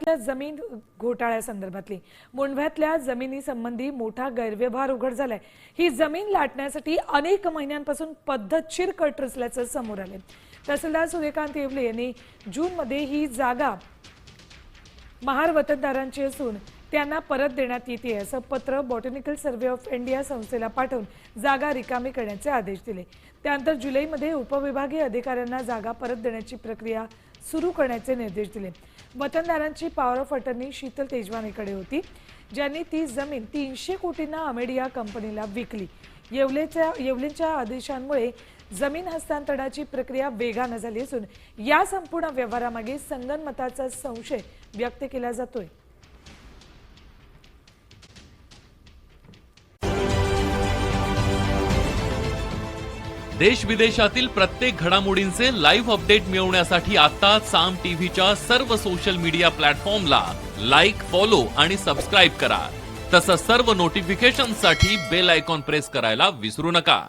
मुंढव्यातल्या जमीन घोटाळ्यासंदर्भातली मुंढव्यातल्या जमिनीसंबंधी मोठा गैरव्यवहार उघड झालाय। ही जमीन लाटण्यासाठी अनेक महिन्यांपासून पद्धतशीर कट रचल्याचं समोर आले। तहसीलदार सूर्यकांत येवले यांनी जूनमध्ये ही जागा महार वतनदारांची असून त्यांना परत देण्यात येते असं पत्र बॉटॅनिकल सर्व्हे ऑफ इंडिया संस्थेला पाठवून जागा रिकामी करण्याचे आदेश दिले। त्यानंतर जुलैमध्ये उपविभागीय अधिकाऱ्यांना जागा परत देण्याची प्रक्रिया सुरू करण्याचे निर्देश दिले। वतनदारांची पॉवर ऑफ अटर्नी शीतल तेजवानीकडे होती, ज्यांनी ती जमीन 300 कोटींना अमेडिया कंपनीला विकली। येवलेंच्या आदेशांमुळे जमीन हस्तांतरणाची प्रक्रिया वेगाने झाली असून या संपूर्ण व्यवहारामागे संगनमताचा संशय व्यक्त केला जातोय। देश विदेशातील प्रत्येक घडामोडींचे लाईव्ह अपडेट मिळवण्यासाठी आता साम टीव्हीच्या सर्व सोशल मीडिया प्लॅटफॉर्मला लाईक, फॉलो आणि सबस्क्राईब करा। तसंच सर्व नोटिफिकेशनसाठी बेल आयकॉन प्रेस करायला विसरू नका।